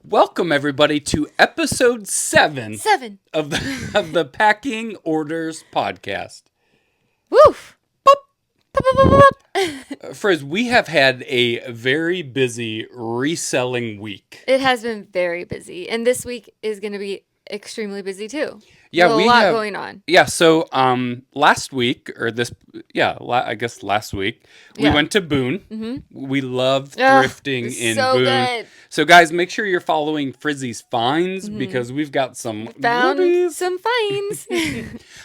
Welcome everybody to episode 7 7. of the Packing Orders podcast. Woof. Boop. Boop, boop, boop, boop. Frizz, we have had a very busy reselling week. It has been very busy, and this week is going to be extremely busy too. Yeah, There's a lot going on. Yeah, so last week I guess last week we went to Boone. Mm-hmm. We love thrifting in so Boone. Good. So guys, make sure you're following Frizzy's finds because we've got some goodies. Some finds.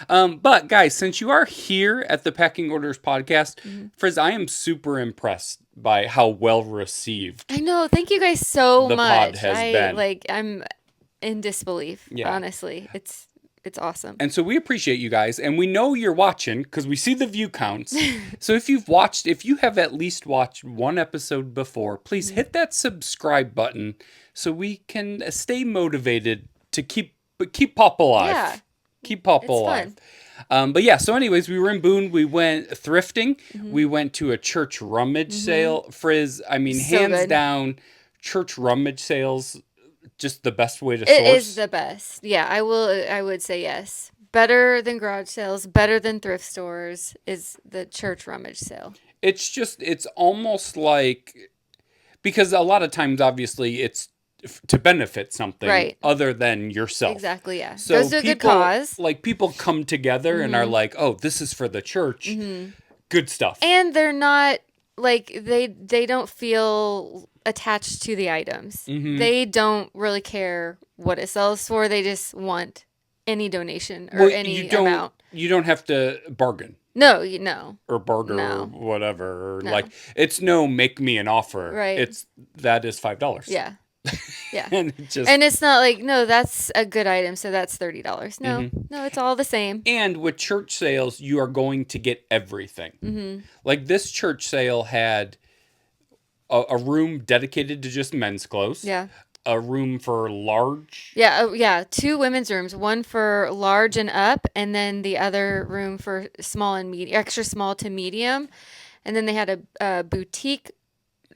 But guys, since you are here at the Packing Orders podcast, Frizz, I am super impressed by how well received. I know. Thank you guys so the much. Pod has been. I'm in disbelief. Yeah. Honestly, it's awesome. And so we appreciate you guys, and we know you're watching because we see the view counts. So if you have at least watched one episode before, please hit that subscribe button so we can stay motivated to keep Pop alive. Yeah. Keep Pop alive. Fun. But yeah, so anyways, we were in Boone. We went thrifting. Mm-hmm. We went to a church rummage sale. Frizz, I mean, so hands down, church rummage sales, just the best way to source. It is the best. Yeah, I would say yes. Better than garage sales, better than thrift stores is the church rummage sale. It's almost like, because a lot of times, obviously, it's to benefit something other than yourself. Exactly, yeah. So goes to a good cause. Like, people come together and are like, oh, this is for the church. Mm-hmm. Good stuff. And they're not, like, they don't feel attached to the items. Mm-hmm. They don't really care what it sells for. They just want any donation or any amount. You don't have to bargain. No. Or barter or whatever. Or like, it's no make me an offer. Right. That is $5. Yeah. Yeah. and it's not like, no, that's a good item, so that's $30. No. Mm-hmm. No, it's all the same. And with church sales, you are going to get everything. Mm-hmm. Like, this church sale had a room dedicated to just men's clothes. Yeah. A room for large. Yeah. 2 women's rooms. One for large and up, and then the other room for small and medium, extra small to medium. And then they had a boutique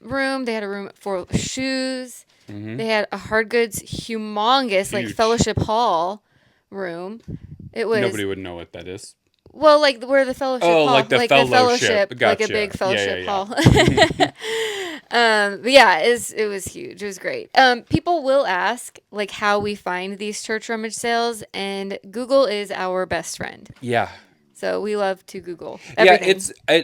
room. They had a room for shoes. Mm-hmm. They had a hard goods, humongous, like fellowship hall room. It was. Nobody would know what that is. Well, like where the fellowship hall, like the fellowship, gotcha. Like a big fellowship hall. But yeah, it was huge. It was great. People will ask like how we find these church rummage sales, and Google is our best friend. Yeah. So we love to Google everything. Yeah,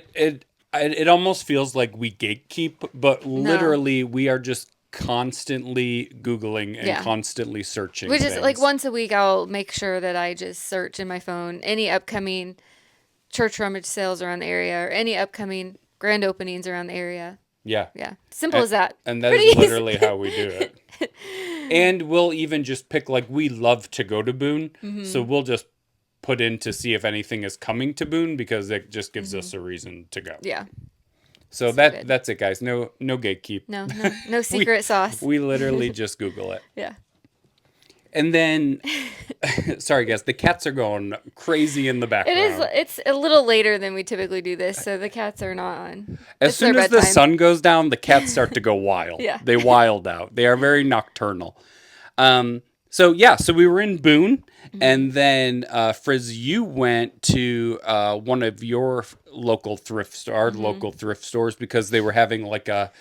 it almost feels like we gatekeep, but literally we are just constantly Googling and constantly searching. We just like once a week I'll make sure that I just search in my phone any upcoming church rummage sales around the area or any upcoming grand openings around the area. Yeah. Yeah. Simple as that. And that is literally how we do it. And we'll even just pick, like, we love to go to Boone, so we'll just put in to see if anything is coming to Boone because it just gives us a reason to go. Yeah. So that's it, guys. No gatekeep. No secret sauce. We literally just Google it. Yeah. And then, sorry guys, the cats are going crazy in the background. It's a little later than we typically do this, so the cats are not on. As soon as the sun goes down, the cats start to go wild. Yeah. They wild out. They are very nocturnal. So we were in Boone, and then Frizz, you went to one of your local thrift stores because they were having like a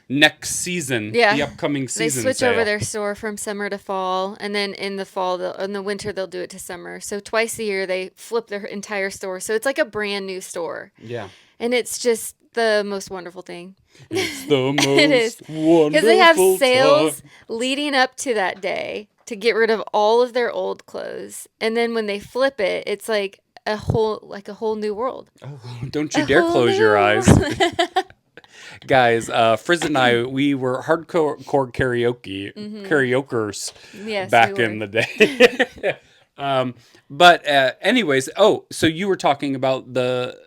next season, the upcoming season. They switch sale. over their store from summer to fall, and then in the winter they'll do it to summer. So twice a year they flip their entire store. So it's like a brand new store. Yeah, and it's just the most wonderful thing. It's the most it is wonderful because they have sales leading up to that day to get rid of all of their old clothes, and then when they flip it, it's like a whole new world. Oh, don't you dare close your eyes. Guys, Frizz and I, we were hardcore karaokers back in the day. But anyways, so you were talking about the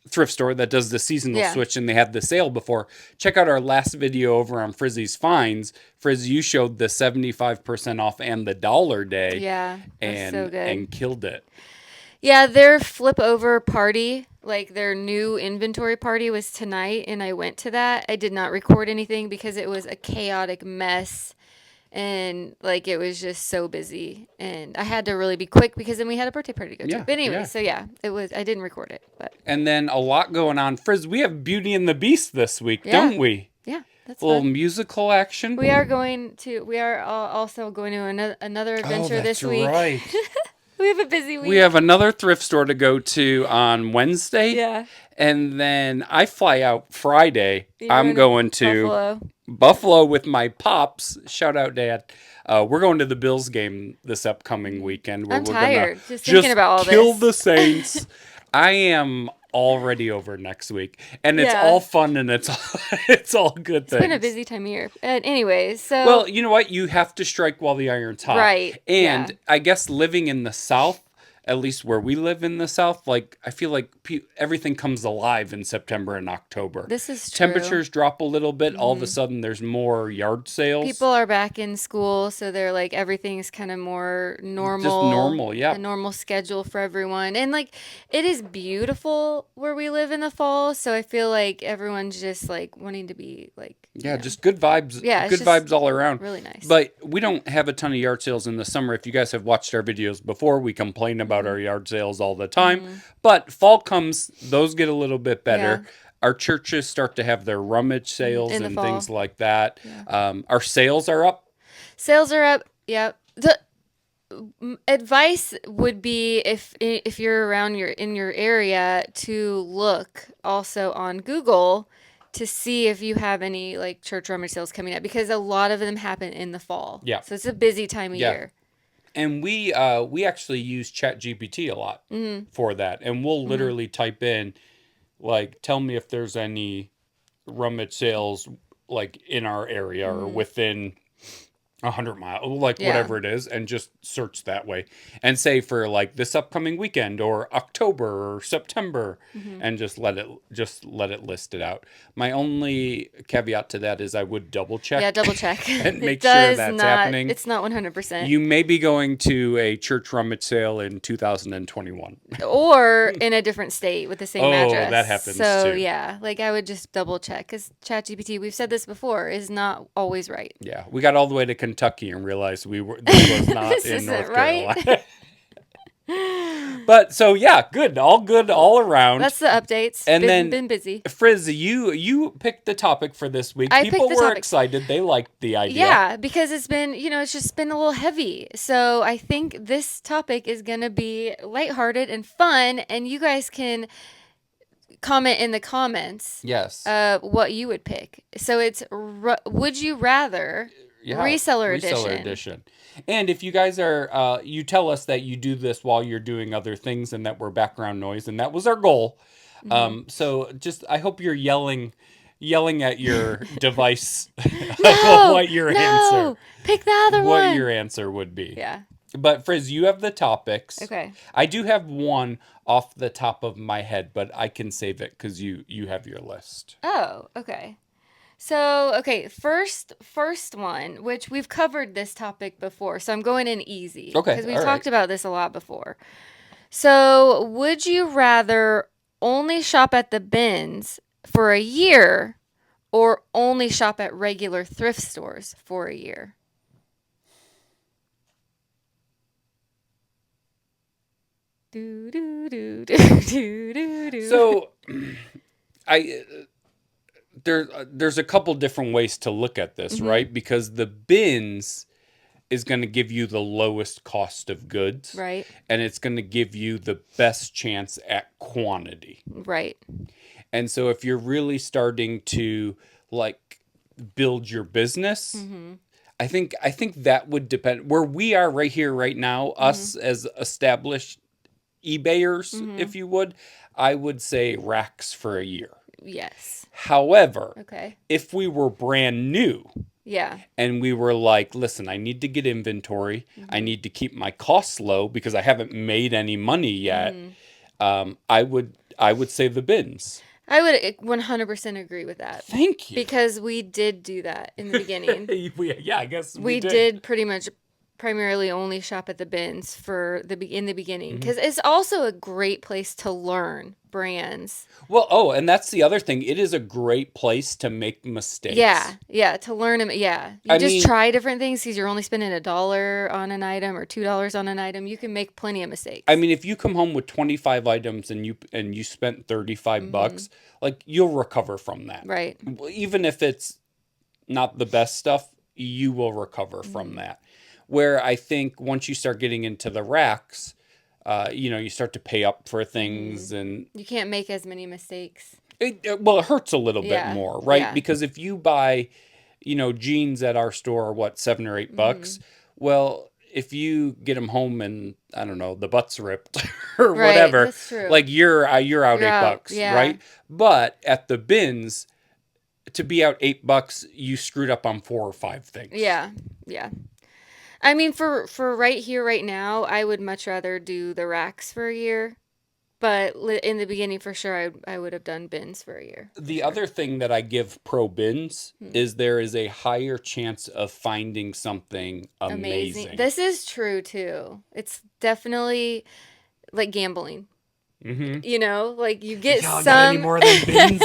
thrift store that does the seasonal switch, and they had the sale before. Check out our last video over on Frizzy's Finds. Frizz, you showed the 75% off and the $1 day. Yeah, and so good. And killed it. Yeah, their flip over party, like their new inventory party was tonight, and I went to that. I did not record anything because it was a chaotic mess. And like it was just so busy, and I had to really be quick because then we had a birthday party to go to. But anyway, so yeah, it was. I didn't record it, but and then a lot going on. Frizz, we have Beauty and the Beast this week, don't we? Yeah, that's a little fun. musical action. We are also going to another adventure this week. Right. We have a busy week. We have another thrift store to go to on Wednesday. Yeah. And then I fly out Friday. I'm going to Buffalo with my pops. Shout out, Dad. We're going to the Bills game this upcoming weekend. Where I'm we're tired. Gonna just thinking about all this. Kill the Saints. I am already over next week. And it's all fun and it's all good things. It's been a busy time of year. Anyways, so... Well, you know what? You have to strike while the iron's hot. Right. And I guess living in the South, at least where we live in the South, like I feel like everything comes alive in September and October. This is true. Temperatures drop a little bit. All of a sudden, there's more yard sales. People are back in school, so they're like everything's kind of more normal. Just normal, yeah. A normal schedule for everyone, and like it is beautiful where we live in the fall. So I feel like everyone's just like wanting to be like just good vibes. Yeah, good vibes all around. Really nice. But we don't have a ton of yard sales in the summer. If you guys have watched our videos before, we complain about our yard sales all the time. But fall comes, those get a little bit better. Yeah. Our churches start to have their rummage sales and things like that. Yeah. Our sales are up. Sales are up. Yep. The advice would be if you're around in your area to look also on Google to see if you have any like church rummage sales coming up, because a lot of them happen in the fall. Yeah. So it's a busy time of year. And we actually use ChatGPT a lot for that. And we'll literally type in, like, tell me if there's any rummage sales, like, in our area or within 100 miles, like whatever it is, and just search that way. And say for, like, this upcoming weekend or October or September, and just let it list it out. My only caveat to that is I would double check. Yeah, double check. And make sure that's happening. It's not 100%. You may be going to a church rummage sale in 2021. Or in a different state with the same address. Oh, that happens too. So, yeah, like I would just double check, because ChatGPT, we've said this before, is not always right. Yeah, we got all the way to Kentucky and realized this was not this in North right? Carolina. But so yeah, good all around. That's the updates. And then been busy. Frizzy, you picked the topic for this week. People were excited. They liked the idea. Yeah, because it's been, it's just been a little heavy. So I think this topic is going to be lighthearted and fun, and you guys can comment in the comments. Yes. What you would pick. So it's would you rather reseller edition. And if you guys are, you tell us that you do this while you're doing other things and that we're background noise, and that was our goal. So just, I hope you're yelling at your device what your answer. Pick the other one. What your answer would be. Yeah. But Frizz, you have the topics. Okay. I do have one off the top of my head, but I can save it because you have your list. Oh, okay. So, okay, first one, which we've covered this topic before, so I'm going in easy. Okay, because we've talked about this a lot before. So, would you rather only shop at the bins for a year or only shop at regular thrift stores for a year? So, there's a couple different ways to look at this, right? Because the bins is going to give you the lowest cost of goods. Right. And it's going to give you the best chance at quantity. Right. And so if you're really starting to like build your business, I think that would depend where we are right here, right now, us as established eBayers, if you would, I would say racks for a year. Yes. However, if we were brand new, and we were like, listen, I need to get inventory. I need to keep my costs low because I haven't made any money yet. I would say the bins. I would 100% agree with that. Thank you. Because we did do that in the beginning. I guess we did pretty much primarily only shop at the bins in the beginning, because it's also a great place to learn brands. Well, and that's the other thing. It is a great place to make mistakes. Yeah, to learn them. Yeah, you I just mean, try different things because you're only spending $1 on an item or $2 on an item. You can make plenty of mistakes. I mean, if you come home with 25 items and you spent 35 bucks, like you'll recover from that. Right. Even if it's not the best stuff, you will recover from that. Where I think once you start getting into the racks, you start to pay up for things, and You can't make as many mistakes. it hurts a little bit more, right? Yeah. Because if you buy, jeans at our store are what, $7 or $8? Well, if you get them home and I don't know, the butt's ripped or Right, whatever, that's true. like you're out You're $8, yeah. right? But at the bins, to be out $8, you screwed up on 4 or 5 things. Yeah. I mean, for right here, right now, I would much rather do the racks for a year. But in the beginning, for sure, I would have done bins for a year. The other thing that I give pro bins is there is a higher chance of finding something amazing. This is true too. It's definitely like gambling. Like you get Y'all some. got any more of them bins?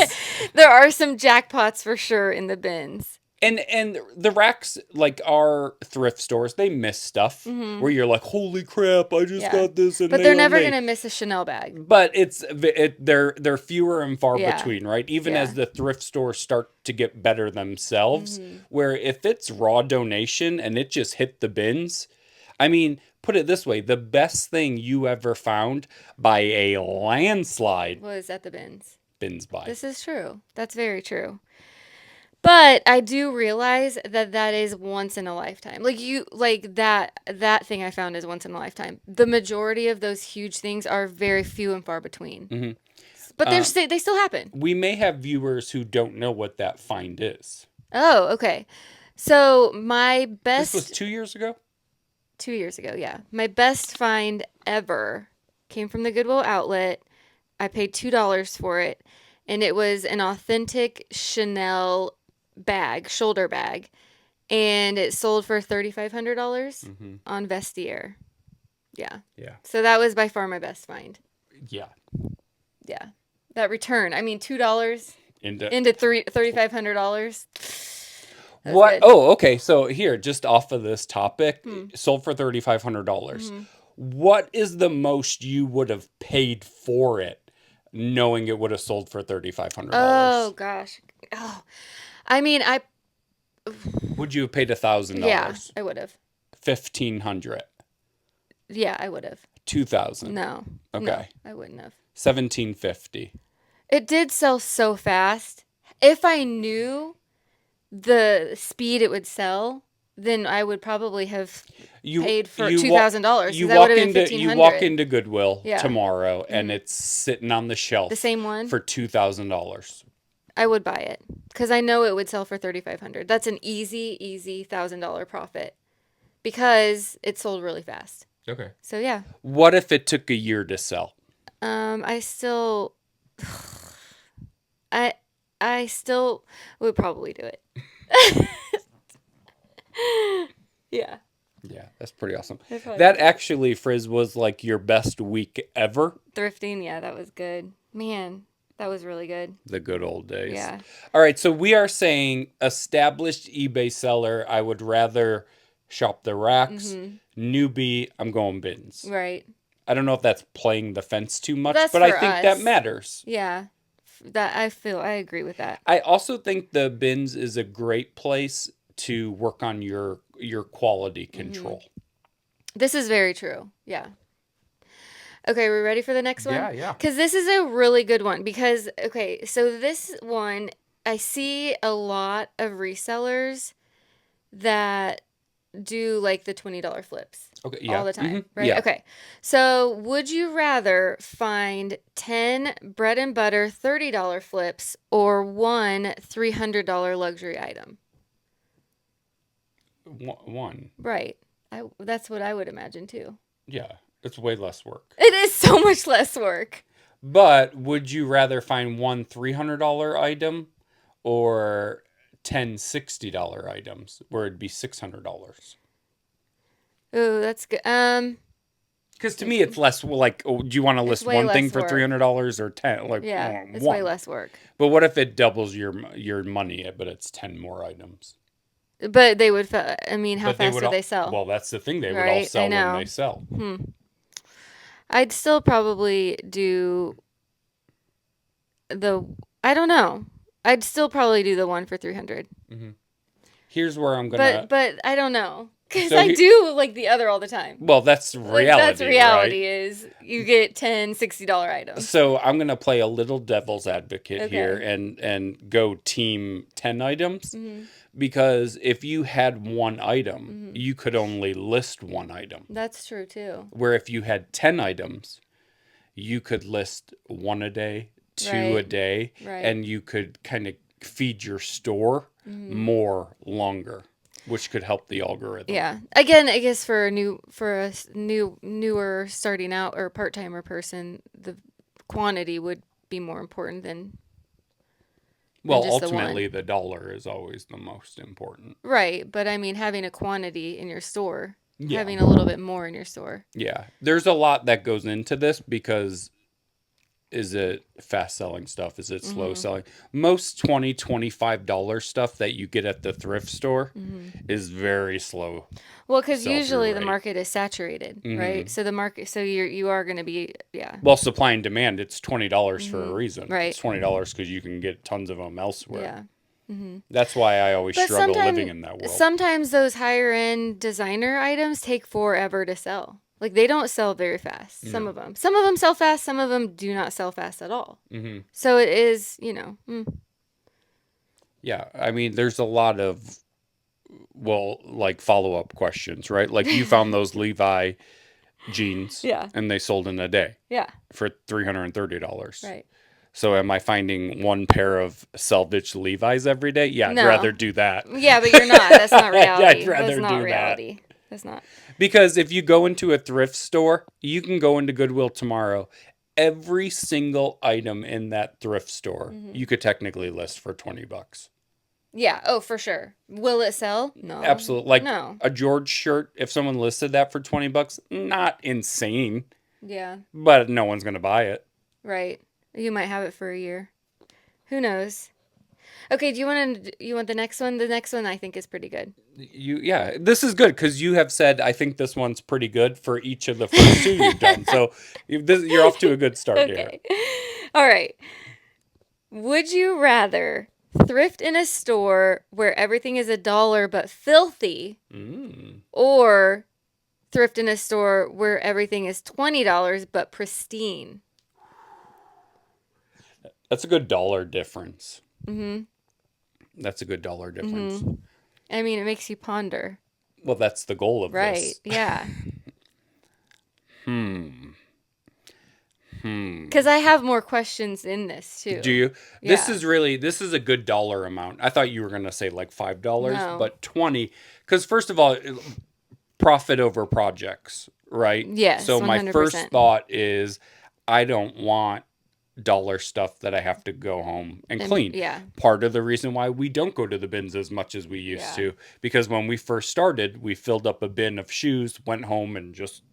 There are some jackpots for sure in the bins. And the racks, like our thrift stores, they miss stuff where you're like, holy crap, I just got this. And But they're never gonna miss a Chanel bag. But they're fewer and far between, right? Even as Yeah. the thrift stores start to get better themselves, where if it's raw donation and it just hit the bins, I mean, put it this way, the best thing you ever found by a landslide Was at the bins. Bins buy. This is true. That's very true. But I do realize that is once in a lifetime. Like that thing I found is once in a lifetime. The majority of those huge things are very few and far between. But they still happen. We may have viewers who don't know what that find is. Oh, okay. So my best. This was 2 years ago? 2 years ago, yeah. My best find ever came from the Goodwill outlet. I paid $2 for it, and it was an authentic Chanel bag, shoulder bag, and it sold for $3,500 on Vestiaire. Yeah. So that was by far my best find. Yeah. That return, I mean, $2 into $3,500. What? Good. Oh, okay. So here, just off of this topic, sold for $3,500. What is the most you would have paid for it, knowing it would have sold for $3,500? Oh gosh. Oh, I mean, Would you have paid $1,000? Yeah, I would have. 1,500. Yeah, I would have. 2,000. No. Okay. No, I wouldn't have. 1,750. It did sell so fast. If I knew the speed it would sell, then I would probably have paid for $2,000. You that would have been $1,500. You walk into Goodwill Yeah. tomorrow and it's sitting on the shelf. The same one? For $2,000. I would buy it because I know it would sell for $3,500. That's an easy $1,000 profit because it sold really fast. Okay. So yeah. What if it took a year to sell? I still would probably do it. Yeah. Yeah, that's pretty awesome. That actually, Frizz, was like your best week ever. Thrifting, yeah, that was good. Man, that was really good. The good old days. Yeah. All right, so we are saying established eBay seller, I would rather shop the racks. Newbie, I'm going bins. Right. I don't know if that's playing the fence too much, That's but I for think us. that matters. Yeah. I agree with that. I also think the bins is a great place to work on your quality control. This is very true. Yeah. Okay, we're ready for the next one? Yeah. Because this is a really good one. Because, okay, so this one, I see a lot of resellers that do like the $20 flips. Okay, yeah. All the time, right? Yeah. Okay. So would you rather find 10 bread and butter $30 flips or one $300 luxury item? One. Right. That's what I would imagine too. Yeah, it's way less work. It is so much less work. But would you rather find one $300 item or 10 $60 items where it'd be $600? Ooh, that's good. Because to me, it's less like, oh, do you want to It's list way one thing less for work. $300 or 10? Like, Yeah, it's way one. less work. But what if it doubles your money, but it's 10 more items? But they would, I mean, how But they fast would would all, they sell? well, that's the thing. They would all Right? I sell when they know. sell. I'd still probably do the, I don't know. I'd still probably do the one for 300. Here's where I'm gonna. But I don't know. Because So I do like the other all the time. well, that's Like, that's reality, right? reality is you get 10 $60 items. So I'm gonna play a little devil's advocate here Okay. and go team 10 items because if you had one item, you could only list one item. That's true too. Where if you had 10 items, you could list one a day, two a Right. day, Right. and you could kind of feed your store more longer, which could help the algorithm. Yeah. Again, I guess for newer starting out or part-timer person, the quantity would be more important than Well, just the ultimately, one. the dollar is always the most important. Right, but I mean having a quantity in your store, Yeah. having a little bit more in your store. Yeah. There's a lot that goes into this because is it fast selling stuff? Is it slow selling? Most $20-$25 stuff that you get at the thrift store is very slow. Well, because Sell-through usually the rate. market is saturated, right? So the market, so you are going to be, yeah, Well, supply and demand, it's $20 for a reason. right. It's $20 because you can get tons of them elsewhere. Yeah. That's why I always But struggle living in that world. sometimes those higher end designer items take forever to sell. Like they don't sell very fast. Some of them sell fast. Some of them do not sell fast at all. So it is, Yeah, I mean, there's a lot of, well, like follow-up questions, right? Like you found those Levi jeans Yeah. and they sold in a day Yeah. for $330. Right. So am I finding one pair of salvaged Levi's every day? Yeah, I'd No. rather do that. Yeah, but you're not. That's not Yeah, reality. I'd rather That's not do reality. That's not. Because if you go into a thrift store, you can go into Goodwill tomorrow. Every single item in that thrift store, you could technically list for $20. Yeah. Oh, for sure. Will it sell? No. Absolutely. Like No. a George shirt, if someone listed that for $20, not insane, Yeah. but no one's going to buy it. Right. You might have it for a year. Who knows? Okay, you want the next one? The next one I think is pretty good. Yeah, this is good because you have said I think this one's pretty good for each of the first two you've done. So you're off to a good start here. Okay. All right. Would you rather thrift in a store where everything is $1 but filthy, or thrift in a store where everything is $20 but pristine? That's a good dollar difference. That's a good dollar difference. I mean, it makes you ponder. Well, that's the goal of Right. this. Yeah. Because I have more questions in this too. Do you? Yeah. This is a good dollar amount. I thought you were going to say like $5, No. but 20. Because first of all, profit over projects, right? Yes, So my 100%. first thought is I don't want dollar stuff that I have to go home and clean. Yeah. Part of the reason why we don't go to the bins as much as we used to, because when we first started, we filled up a bin of shoes, went home and just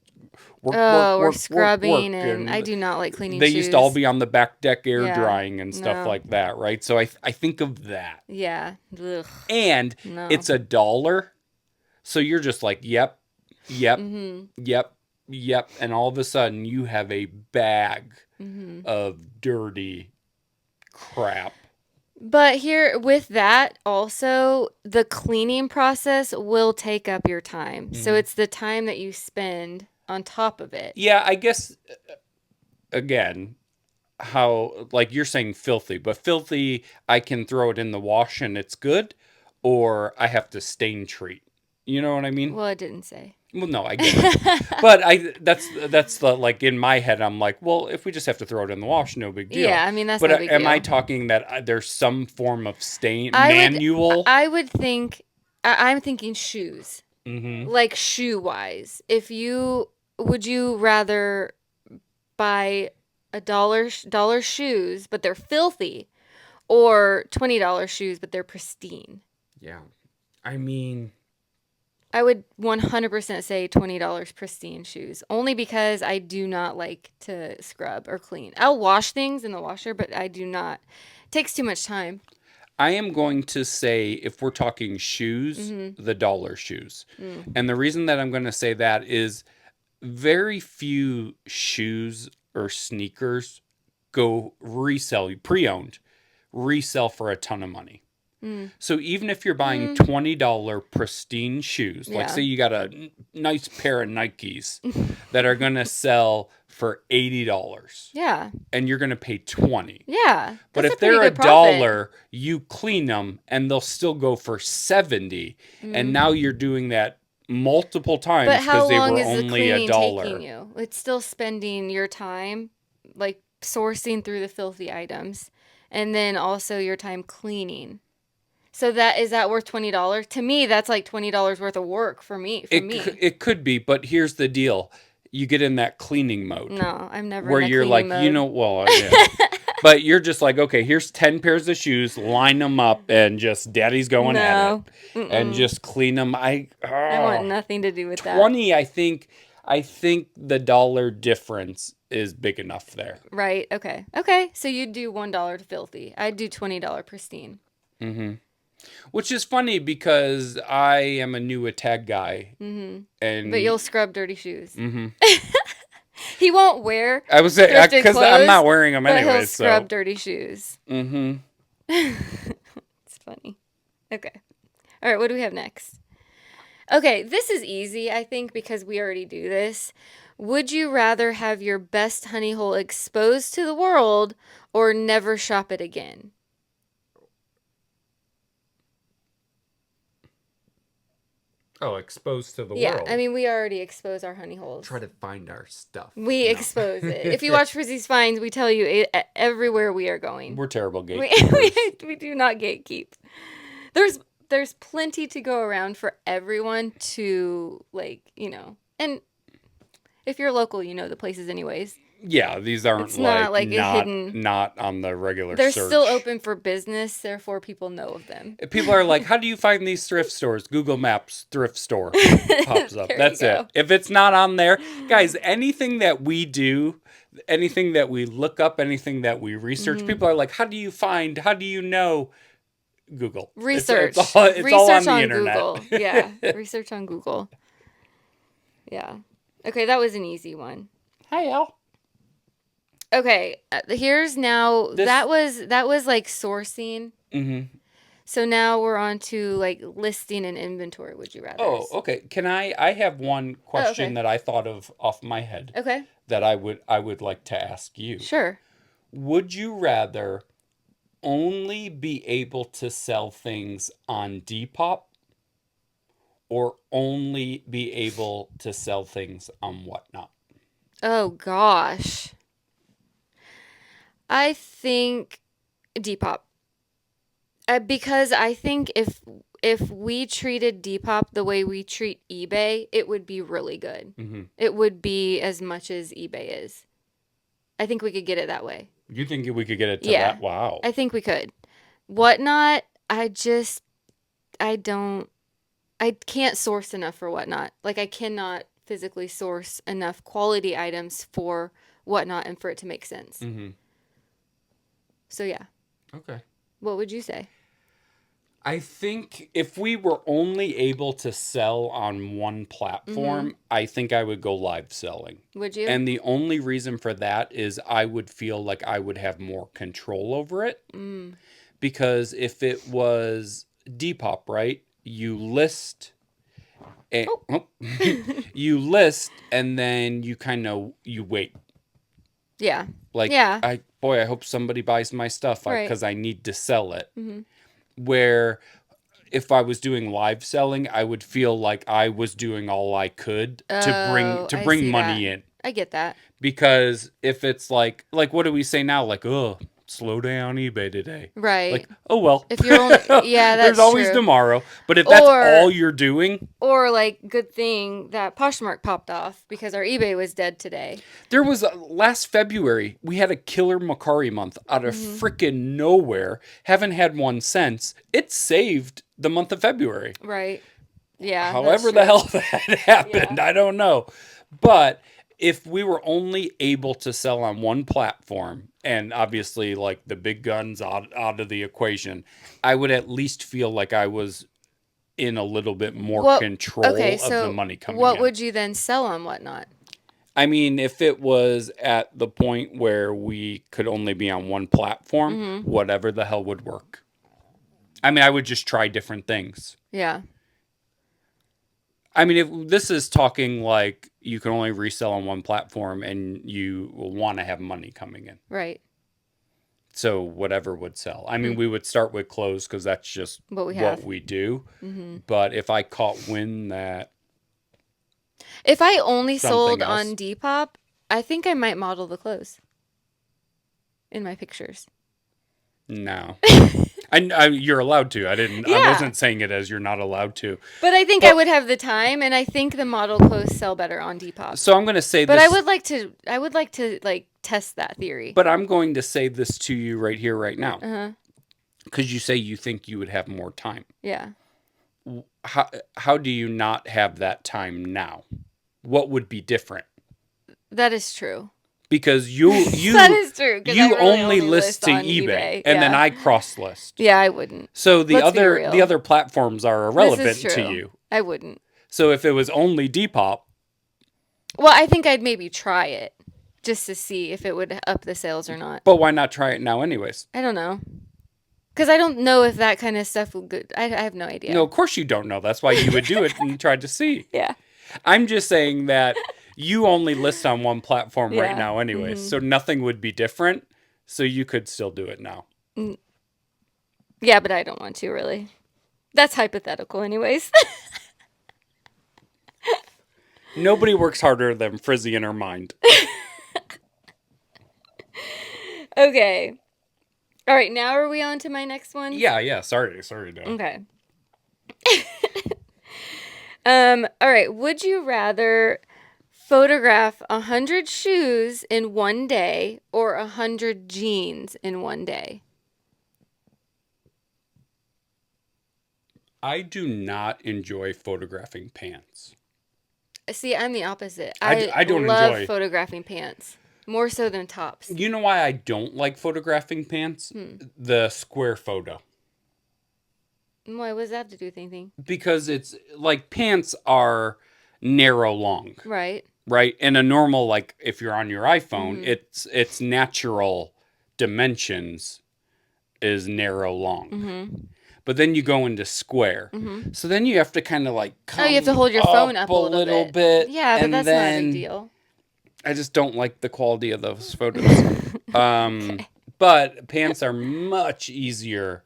we're scrubbing, and I do not like cleaning they shoes. used to all be on the back deck air Yeah. drying and stuff No. like that, right? So I think of that. Yeah. Ugh. And No. it's $1. So you're just like, yep, yep, yep, yep. And all of a sudden you have a bag of dirty crap. But here with that also, the cleaning process will take up your time. So it's the time that you spend on top of it. Yeah, I guess, again, how, like you're saying filthy, but filthy, I can throw it in the wash and it's good, or I have to stain treat. You know what I mean? Well, it didn't say. Well, no, I get it. But that's the, like, in my head, I'm like, well, if we just have to throw it in the wash, no big deal. Yeah, I mean, that's but no big am I deal. talking that there's some form of stain manual? manual? I would think, I'm thinking shoes. Like shoe-wise. Would you rather buy $1 shoes, but they're filthy, or $20 shoes, but they're pristine? Yeah. I mean, I would 100% say $20 pristine shoes, only because I do not like to scrub or clean. I'll wash things in the washer, but I do not. It takes too much time. I am going to say, if we're talking shoes, the dollar shoes. And the reason that I'm going to say that is very few shoes or sneakers go resell, pre-owned, resell for a ton of money. So even if you're buying $20 pristine shoes, like say you got a nice pair of Nikes that are going to sell for $80. Yeah. And you're going to pay $20. Yeah. But if they're $1, you clean them and they'll still go for $70. And now you're doing that multiple times because they were only $1. Taking you? It's still spending your time like sourcing through the filthy items, and then also your time cleaning. So is that worth $20? To me, that's like $20 worth of work for me. It could be, but here's the deal: you get in that cleaning mode. No, I'm never. Where in you're like, mode. Well, yeah. But you're just like, okay, here's 10 pairs of shoes, line them up, and just daddy's going at it, and just clean them. I want nothing to do with 20, that. I think the dollar difference is big enough there. Right. Okay. So you'd do $1 to filthy. I'd do $20 pristine. Mm-hmm. Which is funny because I am a new tag guy. Mm-hmm. But you'll scrub dirty shoes. Mm-hmm. He won't wear. I was saying because I'm not wearing them anyway. But he'll scrub dirty shoes. Mm-hmm. It's funny. Okay. All right. What do we have next? Okay, this is easy, I think, because we already do this. Would you rather have your best honey hole exposed to the world or never shop it again? Oh, exposed to the world. Yeah, I mean, we already expose our honey holes. Try to find our stuff. We expose it. If you watch Frizzy's Finds, we tell you everywhere we are going. We're terrible gatekeepers. We do not gatekeep. There's plenty to go around for everyone to, and if you're local, you know the places anyways. Yeah, these aren't it's not hidden. Not on the regular They're search. still open for business, therefore people know of them. People are like, how do you find these thrift stores? Google Maps, thrift store pops up. That's it. If it's not on there, guys, anything that we do, anything that we look up, anything that we research, people are like, how do you know? Google. Research. It's all on the internet. Google. Yeah, research on Google. Yeah. Okay, that was an easy one. Hi, Al. Okay, here's now that was like sourcing. Mm-hmm. So now we're on to like listing and inventory. Would you rather? Oh, okay. Can I have one question that I thought of off my head. Okay. That I would like to ask you. Sure. Would you rather only be able to sell things on Depop or only be able to sell things on Whatnot? Oh gosh. I think Depop. Because I think if we treated Depop the way we treat eBay, it would be really good. Mm-hmm. It would be as much as eBay is. I think we could get it that way. You think we could get it to that? Wow. I think we could. Whatnot, I can't source enough for Whatnot. Like, I cannot physically source enough quality items for Whatnot and for it to make sense. Mm-hmm. So, yeah. Okay. What would you say? I think if we were only able to sell on one platform, I think I would go live selling. Would you? And the only reason for that is I would feel like I would have more control over it. Mm. Because if it was Depop, right? You list and you list and then you wait. Yeah. I hope somebody buys my stuff because I need to sell it. Mm-hmm. Where if I was doing live selling, I would feel like I was doing all I could to bring money in. I get that. Because if it's like what do we say now? Like, oh, slow down eBay today. Right. Like, oh well. If you're only, that's there's always true. Tomorrow. But if that's all you're doing, or like, good thing that Poshmark popped off because our eBay was dead today. There was last February we had a killer Mercari month out of freaking nowhere. Haven't had one since. It saved the month of February. Right. Yeah, that's However true. the hell that happened, Yeah. I don't know. But if we were only able to sell on one platform, and obviously like the big guns out of the equation, I would at least feel like I was in a little bit more What? Okay, control of the so money coming what in. would you then sell on whatnot? I mean, if it was at the point where we could only be on one platform, whatever the hell would work. I mean, I would just try different things. Yeah. I mean, if this is talking like you can only resell on one platform and you will want to have money coming in. Right. So whatever would sell. I mean, we would start with clothes because that's just What we what have. we do. But if I caught wind that If I only something sold else, on Depop, I think I might model the clothes in my pictures. no. You're allowed to. I didn't. I Yeah. wasn't saying it as you're not allowed to. But I think I would have the time, and I think the model clothes sell better on Depop. So I'm going to say But this. I would like to like test that theory. But I'm going to say this to you right here, right now, Uh-huh. because you say you think you would have more time. Yeah. How do you not have that time now? What would be different? That is true. Because you That is true. 'Cause I you really only list to on eBay, eBay. and then Yeah. I cross list. Yeah, I wouldn't. So the Let's be other real. platforms are This irrelevant is to true. you. I wouldn't. So if it was only Depop, Well, I think I'd maybe try it just to see if it would up the sales or not. but why not try it now anyways? I don't know. Because I don't know if that kind of stuff will good. I have no idea. No, of course you don't know. That's why you would do it and try to see. Yeah. I'm just saying that you only list on one platform right Yeah. now anyways. So nothing would be different. So you could still do it now. Yeah, but I don't want to really. That's hypothetical, anyways. Nobody works harder than Frizzy in her mind. Okay. All right, now are we on to my next one? Yeah. Sorry, no. Okay. All right. Would you rather photograph 100 shoes in one day or 100 jeans in one day? I do not enjoy photographing pants. See, I'm the opposite. I don't love enjoy photographing pants more so than tops. You know why I don't like photographing pants? The square photo. Why? What does that have to do with anything? Because it's like pants are narrow long. Right. Right? And a normal, like if you're on your iPhone, it's natural dimensions is narrow long. But then you go into square. So then you have to kind of like come you have to hold your phone up a little bit. Yeah, but and that's not a big deal. I just don't like the quality of those photos. Okay. But pants are much easier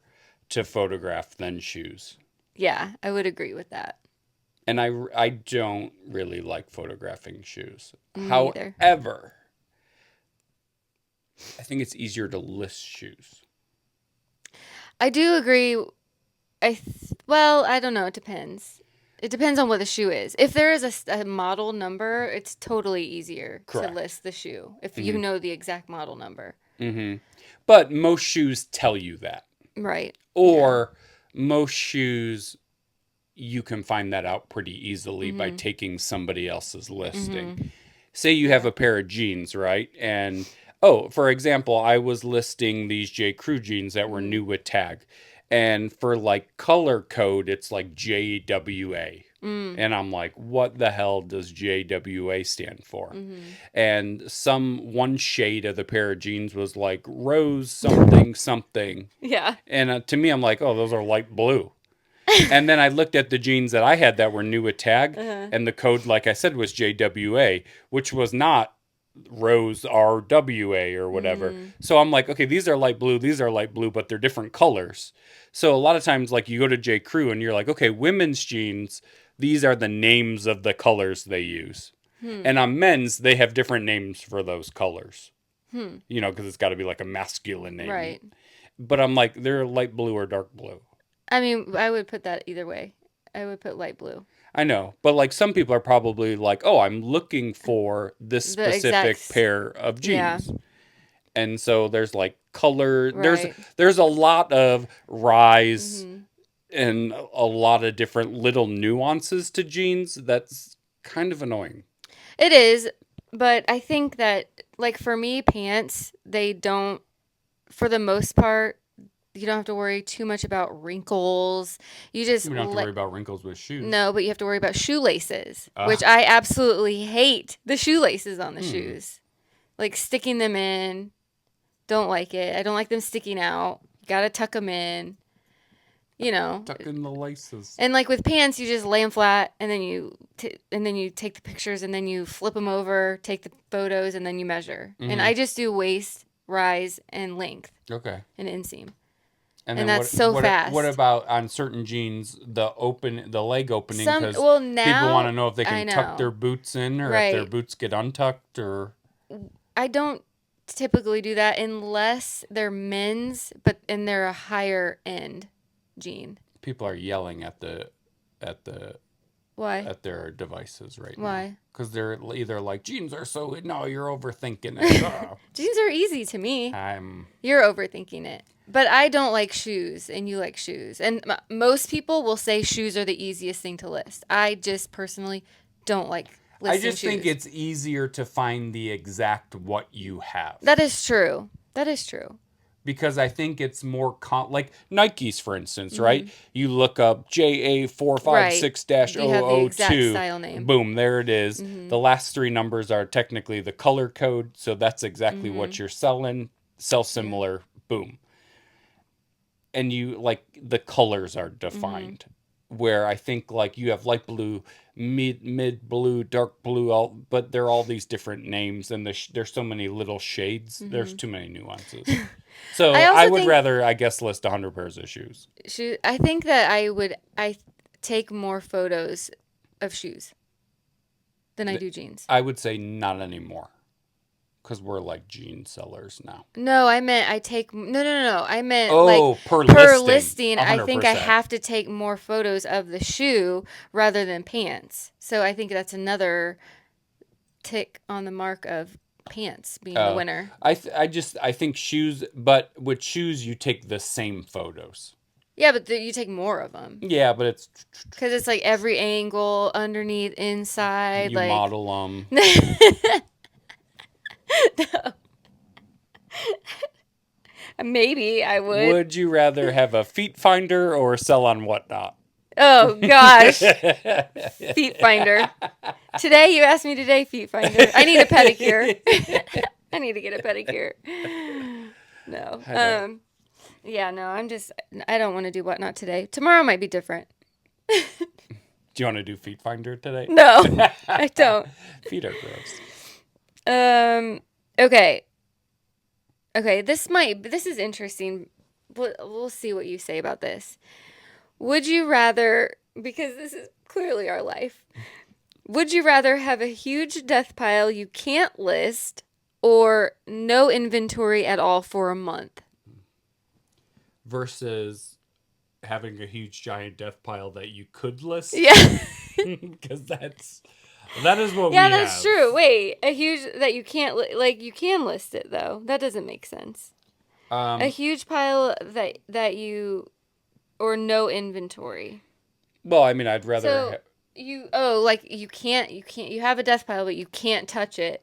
to photograph than shoes. Yeah, I would agree with that. And I don't really like photographing shoes. Me either. However, I think it's easier to list shoes. I do agree. Well, I don't know. It depends. It depends on what the shoe is. If there is a model number, it's totally easier Correct. to list the shoe if you know the exact model number. But most shoes tell you that. Right. Or most shoes, you can find that out pretty easily by taking somebody else's listing. Say you have a pair of jeans, right? And, for example, I was listing these J. Crew jeans that were new with tag. And for like color code, it's like JWA. And I'm like, what the hell does JWA stand for? And one shade of the pair of jeans was like rose something something. Yeah. And to me, I'm like, oh, those are light blue. And then I looked at the jeans that I had that were new with tag. And the code, like I said, was JWA, which was not Rose RWA or whatever. So I'm like, okay, these are light blue, but they're different colors. So a lot of times, like you go to J. Crew and you're like, okay, women's jeans, these are the names of the colors they use. And on men's, they have different names for those colors. You know, because it's got to be like a masculine name. Right. But I'm like, they're light blue or dark blue. I mean, I would put that either way. I would put light blue. I know, but like some people are probably like, oh, I'm looking for this specific pair of jeans. Yeah. And so there's like color, there's a lot of rise and a lot of different little nuances to jeans. That's kind of annoying. It is, but I think that, like, for me, pants, they don't, for the most part, you don't have to worry too much about wrinkles. You just We don't have to worry about wrinkles with shoes. no, but you have to worry about shoelaces, which I absolutely hate the shoelaces on the shoes. Like sticking them in, don't like it. I don't like them sticking out. You gotta tuck them in, you know. Tuck in the laces. And like with pants, you just lay them flat, and then you take the pictures, and then you flip them over, take the photos, and then you measure. And I just do waist, rise, and length. Okay. And inseam. And that's so fast. What about on certain jeans, the leg opening? Because Now people want to know if they can tuck their boots in, or if their boots get untucked, or. I don't typically do that unless they're men's, and they're a higher end jean. People are yelling at their devices right now. Why? Because they're either like, jeans are so, no, you're overthinking it. Jeans are easy to me. You're overthinking it. But I don't like shoes, and you like shoes. And most people will say shoes are the easiest thing to list. I just personally don't like listing shoes. I just think it's easier to find the exact what you have. That is true. Because I think it's more like Nikes, for instance, right? You look up JA456-002. You have the exact style name. Boom, there it is. The last three numbers are technically the color code, so that's exactly what you're selling. Sell similar, boom. And you, like, the colors are defined. Where I think, like, you have light blue, mid blue, dark blue, but they're all these different names, and there's so many little shades. There's too many nuances. So I would rather, I guess, list 100 pairs of shoes. I think that I take more photos of shoes than I do jeans. I would say not anymore. Because we're like jean sellers now. No, I meant I take... No. I meant per listing. 100%. I think I have to take more photos of the shoe rather than pants. So I think that's another tick on the mark of pants being the winner. I think shoes... But with shoes, you take the same photos. Yeah, but you take more of them. Yeah, but it's... Because it's like every angle, underneath, inside. You model them. No. Maybe I would. Would you rather have a feet finder or sell on Whatnot? Oh, gosh. Feet finder. Today, you asked me today, feet finder. I need a pedicure. I need to get a pedicure. No. Yeah, no, I don't want to do Whatnot today. Tomorrow might be different. Do you want to do feet finder today? No, I don't. Feet are gross. Okay. This is interesting. We'll see what you say about this. Would you rather, because this is clearly our life, would you rather have a huge death pile you can't list or no inventory at all for a month? Versus having a huge giant death pile that you could list? Yeah. Because that is what we yeah, have. that's true. Wait, a huge that you can't you can list it though. That doesn't make sense. A huge pile that you or no inventory. Well, I mean, I'd rather you can't you have a death pile but you can't touch it,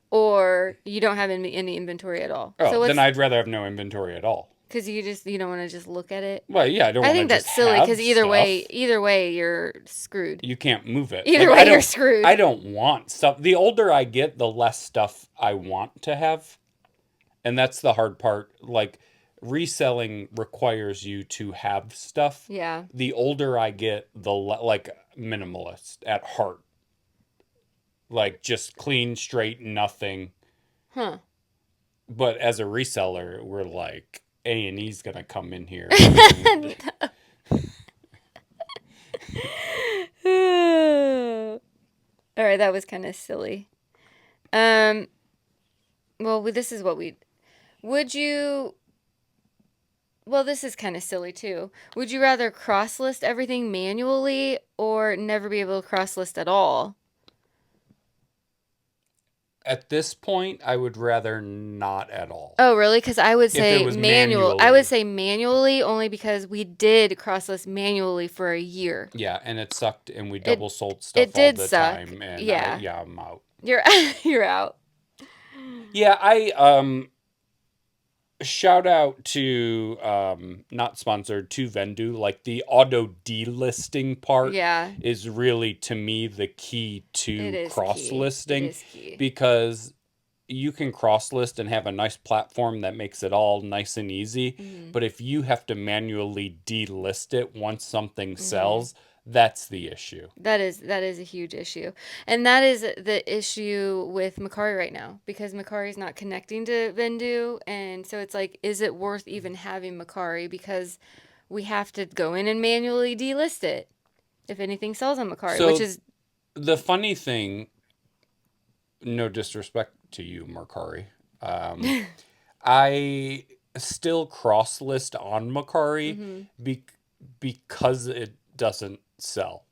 or you don't have any inventory at all. Oh, so then I'd rather have no inventory at all. Because you don't want to just look at it. Well, yeah, I think that's silly. Because either way, you're screwed. You can't move it. Either way, you're screwed. I don't want stuff. The older I get, the less stuff I want to have, and that's the hard part. Like, reselling requires you to have stuff. Yeah. The older I get, the minimalist at heart. Like, just clean, straight, nothing. Huh. But as a reseller, we're like, A&E's gonna come in here. All right, that was kind of silly. Well, this is what would you... Well, this is kind of silly, too. Would you rather cross-list everything manually or never be able to cross-list at all? At this point, I would rather not at all. Oh, really? Because I would If it say was manual. I would manually. say manually only because we did cross list manually for a year. Yeah, and it sucked, and we It double sold it stuff all did the suck. time, and Yeah. I'm out. You're you're out. Yeah, I shout out to not sponsored to Vendu. Like the auto delisting part Yeah. is really to me the key It to is cross key. It listing is key. because you can cross list and have a nice platform that makes it all nice and easy. Mm-hmm. But if you have to manually delist it once something Mm-hmm. sells, that's the issue. That is a huge issue. And that is the issue with Mercari right now because Mercari is not connecting to Vendu, and so it's like is it worth even having Mercari because we have to go in and manually delist it if anything sells on Mercari, which So is the funny thing, no disrespect to you, Mercari, I still cross list on Mercari mm-hmm. be- because it doesn't sell.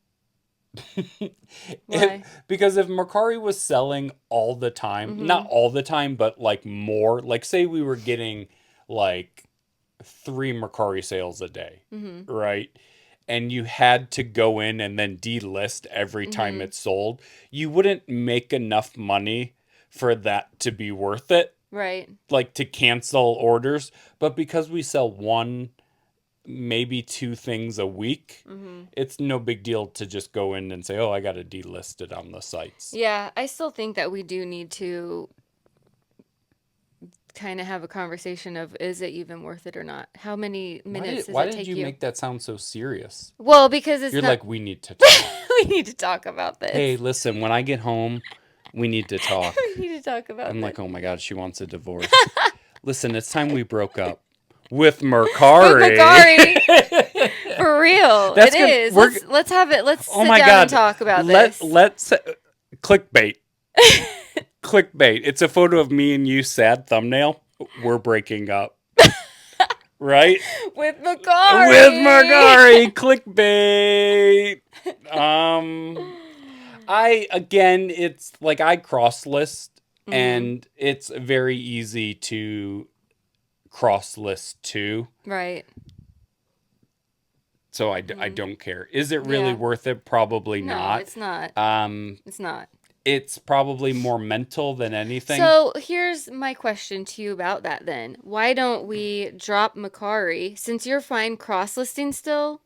Why? Because if Mercari was selling all the time, Mm-hmm. not all the time, but like more, like say we were getting like 3 Mercari sales a day, Mm-hmm. right? And you had to go in and then delist every time Mm-hmm. it sold, you wouldn't make enough money for that to be worth it, Right. like to cancel orders. But because we sell one, maybe 2 things a week, Mm-hmm. it's no big deal to just go in and say, oh, I got to delist it on the sites. Yeah, I still think that we do need to kind of have a conversation of is it even worth it or not? How many minutes does Why it did take you you? make that sound so serious? Well, because it's You're not. like, we need to talk. We need to talk about this. Hey, listen, when I get home, we need to talk. We need to talk about I'm this. like, oh my God, she wants a divorce. Listen, it's time we broke up with Mercari. With Mercari. For real. That's It good. is. Let's have it. Let's Oh sit my down God. and talk about this. Let's clickbait. Clickbait. It's a photo of me and you, sad thumbnail. We're breaking up. Right? With Mercari. With Mercari. Clickbait. It's like I cross list, and it's very easy to cross list too. Right. So I don't care. Is it really Yeah. worth it? Probably No, not. it's not. It's not. It's probably more mental than anything. So here's my question to you about that then. Why don't we drop Mercari? Since you're fine cross-listing still,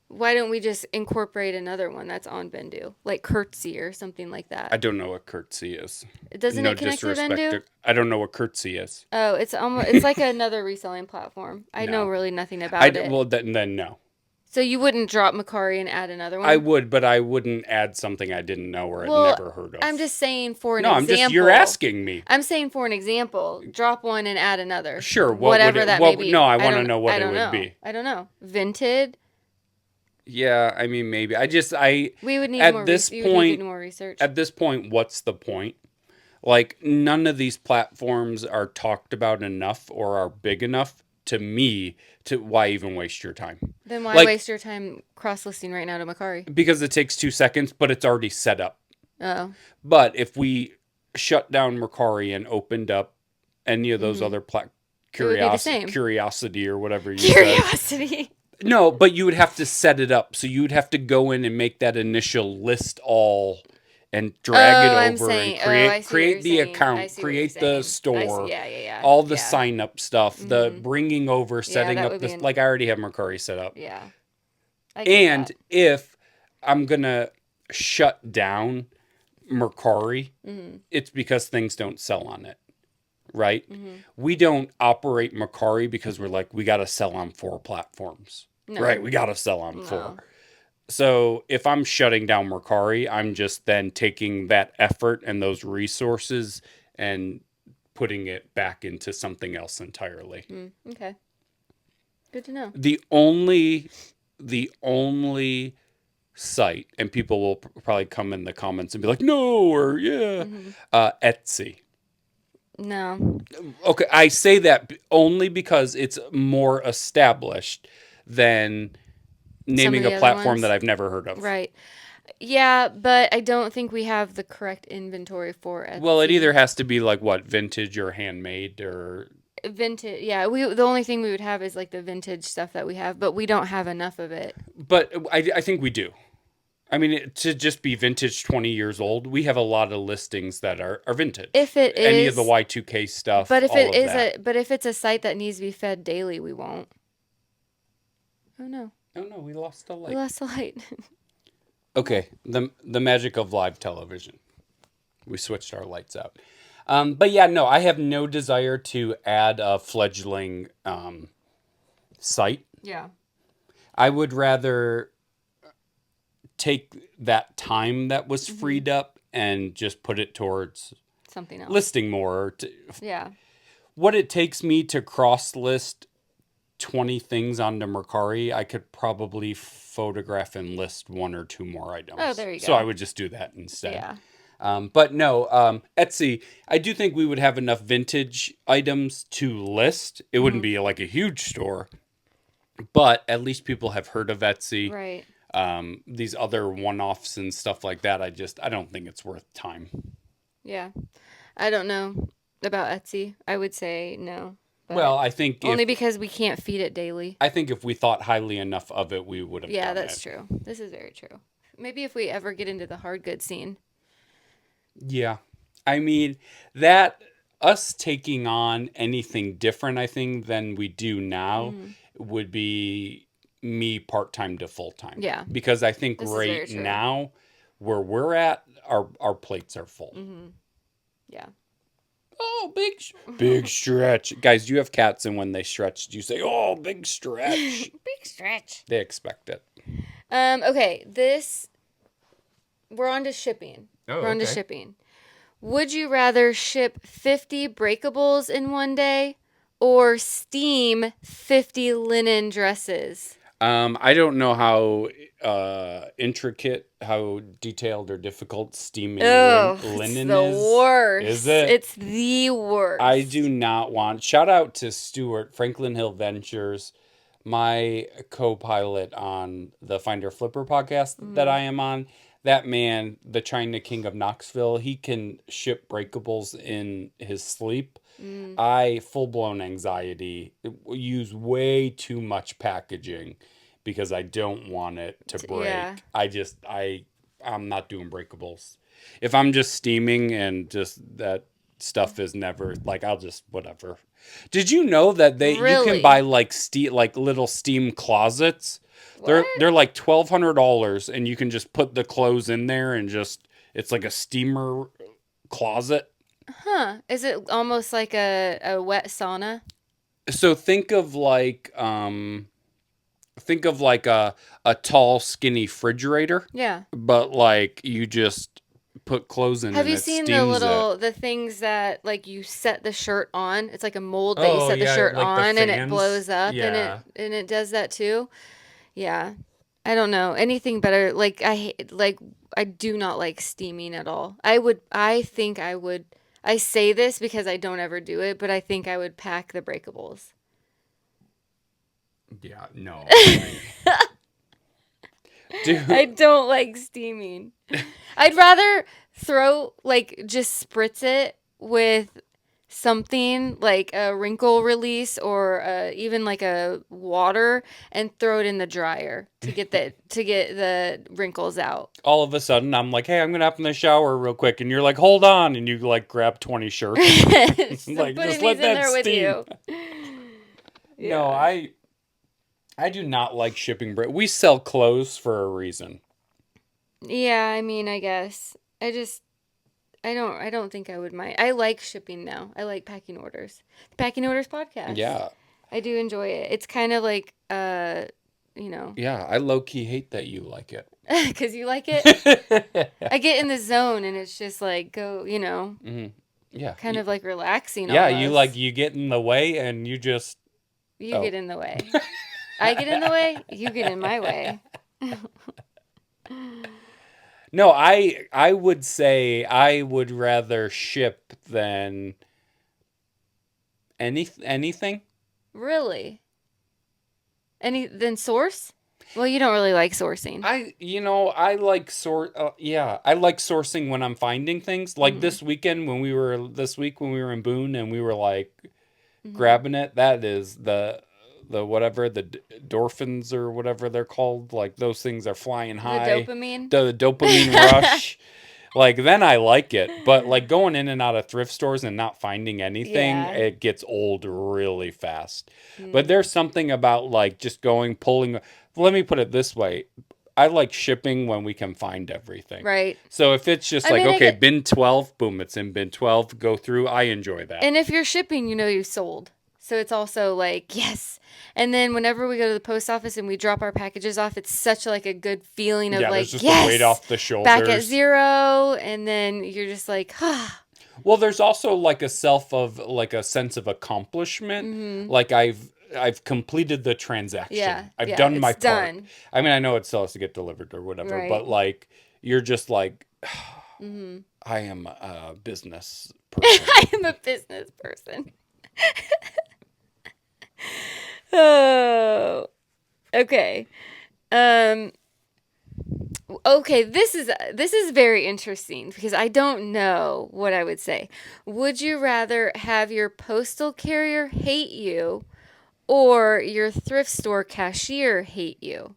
why don't we just incorporate another one that's on Vendu? Like Curtsy or something like I that. don't know what curtsy is. Doesn't No it connect to disrespect. Vendu? I don't know what curtsy is. Oh, it's like another reselling platform. I know No. really nothing about it. Well, then no. So you wouldn't drop Mercari and add another one? I would, but I wouldn't add something I didn't know or Well, had never heard of. I'm just saying for an No, example. you're asking me. I'm saying for an example, drop one and add another. Sure. Whatever that may be. No, I want to know what it would be. I don't know. Vinted. Yeah, I mean maybe. We would need at more. this You would point need to do more research. At this point, what's the point? Like none of these platforms are talked about enough or are big enough to me to why even waste your time. Then why Like, waste your time cross-listing right now to Mercari? because it takes 2 seconds, but it's already set up. Oh. But if we shut down Mercari and opened up any of those other curiosity or whatever you said. Curiosity. No, but you would have to set it up. So you would have to go in and make that initial list all and drag it over and create the account, create the store, all the sign up stuff, the bringing over, setting up this. Like I already have Mercari set up. Yeah. And if I'm going to shut down Mercari, it's because things don't sell on it. Right? We don't operate Mercari because we're like, we got to sell on 4 platforms. No. Right? We got to sell on 4. So if I'm shutting down Mercari, I'm just then taking that effort and those resources and putting it back into something else entirely. Okay. Good to know. The only site, and people will probably come in the comments and be like, no, or yeah, Etsy. No. Okay, I say that only because it's more established than naming a platform that I've never heard of. Right. Yeah, but I don't think we have the correct inventory for Etsy. Well, it either has to be like what, vintage or handmade or vintage. Yeah, the only thing we would have is like the vintage stuff that we have, but we don't have enough of it. But I think we do. I mean, to just be vintage 20 years old, we have a lot of listings that are vintage. If it is any of the Y2K stuff, but if all it of is that. but if it's a site that needs to be fed daily, we won't. Oh no. Oh no, we lost the light. We lost the light. Okay, the magic of live television. We switched our lights out. But yeah, no, I have no desire to add a fledgling site. Yeah. I would rather take that time that was freed up and just put it towards something else. Listing more. Yeah. What it takes me to cross list 20 things onto Mercari, I could probably photograph and list one or two more items. Oh, there you go. So I would just do that instead. Yeah. But no, Etsy, I do think we would have enough vintage items to list. It wouldn't be like a huge store, but at least people have heard of Etsy. Right. These other one-offs and stuff like that, I don't think it's worth time. Yeah. I don't know about Etsy. I would say no. Well, I think only because we can't feed it daily. I think if we thought highly enough of it, we would have done it. Yeah, that's true. This is very true. Maybe if we ever get into the hard goods scene. Yeah. I mean, that us taking on anything different, I think, than we do now would be me part-time to full-time. Yeah. Because I think right now, where we're at, our plates are full. Mm-hmm. Yeah. Oh, big stretch. Guys, do you have cats, and when they stretch, do you say, oh, big stretch? Big stretch. They expect it. Okay, we're on to shipping. We're on to shipping. Would you rather ship 50 breakables in one day or steam 50 linen dresses? I don't know how intricate, how detailed or difficult steaming linen is. It's the worst. Is it? It's the worst. I do not want. Shout out to Stuart, Franklin Hill Ventures, my co-pilot on the Finder Flipper podcast that I am on. That man, the China King of Knoxville, he can ship breakables in his sleep. I full-blown anxiety. Use way too much packaging because I don't want it to break. Yeah. I'm not doing breakables. If I'm just steaming and just that stuff is never like, I'll just whatever. Did you know that you can buy like little steam closets? What? They're like $1,200 and you can just put the clothes in there and just it's like a steamer closet. Huh. Is it almost like a wet sauna? So think of like a tall, skinny refrigerator. Yeah. But like you just put clothes in. Have you seen the things that like you set the shirt on? It's like a mold that you set the shirt like on and it blows up and it does that too. Yeah. I don't know. Anything better. I do not like steaming at all. I say this because I don't ever do it, but I think I would pack the breakables. Yeah, no. Dude. I don't like steaming. I'd rather just spritz it with something like a wrinkle release or even like a water and throw it in the dryer to get the wrinkles out. All of a sudden I'm like, hey, I'm gonna hop in the shower real quick, and you're like, hold on, and you like grab 20 shirts. Like just let that steam. With you. Yeah. No, I do not like shipping break. We sell clothes for a reason. Yeah, I mean, I guess I don't think I would mind. I like shipping now. I like packing orders. The Packing Orders podcast. Yeah. I do enjoy it. It's kind of like, Yeah, I low-key hate that you like it. Because you like it? I get in the zone and it's just like, go, Mm-hmm. Yeah. Kind of like relaxing. Yeah, almost. You get in the way and you just... You get in the way. I get in the way, you get in my way. No, I would say I would rather ship than anything. Really? Than source? Well, you don't really like sourcing. I like I like sourcing when I'm finding things. Like Mm-hmm. this week when we were in Boone and we were like Mm-hmm. grabbing it. That is the whatever endorphins or whatever they're called. Like those things are flying The high. dopamine. The dopamine rush. Like then I like it, but like going in and out of thrift stores and not finding anything, Yeah. it gets old really fast. But Mm. there's something about like just going pulling. Let me put it this way. I like shipping when we can find everything. Right. So if it's just I like, mean, okay, bin 12, boom, it's in bin 12, go through, I enjoy that. and if you're shipping, you sold. So it's also like, yes. And then whenever we go to the post office and we drop our packages off, it's such like a good feeling of Yeah, there's like, just a weight yes, off the back at shoulders. 0. And then you're just like, ah. Well, there's also like a sense of accomplishment. Mm-hmm. Like I've completed the transaction. Yeah. I've Yeah. done my It's part. done. I mean, I know it still has to get delivered or whatever, Right. but like you're just like Mm-hmm. I am a business person. I am a business person. Oh. Okay. Um. Okay, this is very interesting because I don't know what I would say. Would you rather have your postal carrier hate you or your thrift store cashier hate you?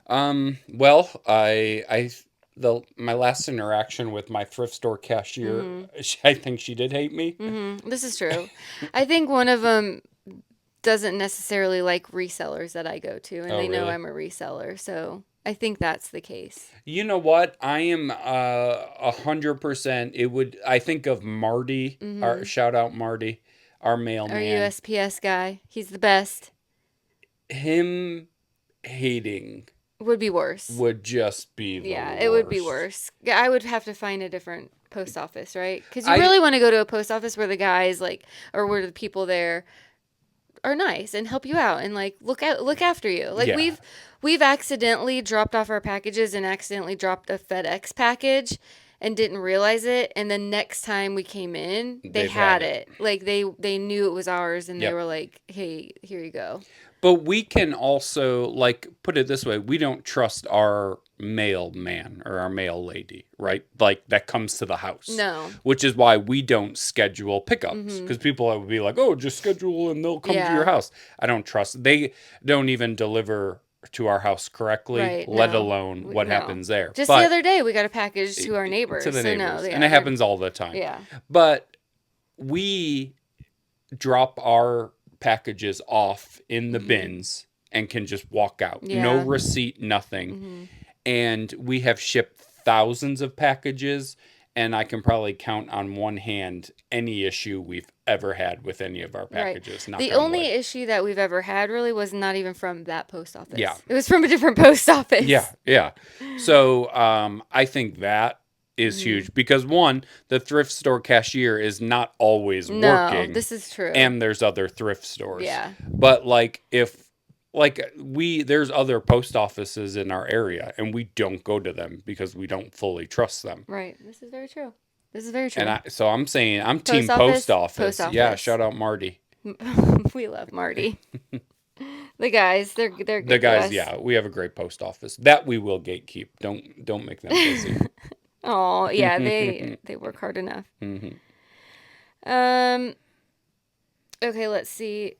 Well, my last interaction with my thrift store cashier, Mm-hmm. I think she did hate me. Mm-hmm. This is true. I think one of them doesn't necessarily like resellers that I go to, and Oh, they know really? I'm a reseller, so I think that's the case. You know what? I am 100%. It would. I think of Marty. Our Mm-hmm. shout out Marty, our Our mailman. USPS guy, he's the best. Him hating Would be worse. would just be the Yeah, it would be worst. worse. Yeah, I would have to find a different post office, right? Because you I really want to go to a post office where the guys like, or where the people there are nice and help you out and like look after you. Like Yeah, we've accidentally dropped off our packages and accidentally dropped a FedEx package and didn't realize it. And the next time we came in, they they've had had it. it. Like they knew it was ours and they Yep. were like, "Hey, here you go." But we can also like put it this way: we don't trust our mailman or our mail lady, right? Like that comes to the house, No. which is why we don't schedule pickups Mhm. because people would be like, "Oh, just schedule and they'll come to your Yeah. house." I don't trust. They don't even deliver to our house correctly, Right. let No. alone what No. happens there. Just the But other day we got a package to our to neighbors. the So no, neighbors, and yeah, it they're happens all the time. yeah. But we drop our packages off in the Mhm. bins and can just walk out. No Yeah. receipt, nothing. Mhm. And we have shipped thousands of packages, and I can probably count on one hand any issue we've ever had with any of our Right. packages. Knock The on only wood. issue that we've ever had really was not even from that post Yeah. office. It was from a different post Yeah. office. Yeah. So I think that is Mhm. huge because one, the thrift store cashier is not always No, working, this is true. and there's other thrift stores. Yeah. But like if there's other post offices in our area and we don't go to them because we don't fully trust them. Right. This is very true. This is very And true. I'm saying I'm team Post post office, post office. Yeah, office. shout out Marty. We love Marty. The guys, they're The good to guys, us. yeah, we have a great post office. That we will gatekeep. Don't make them busy. Oh, yeah, they work hard enough. Mhm. Um okay, let's see.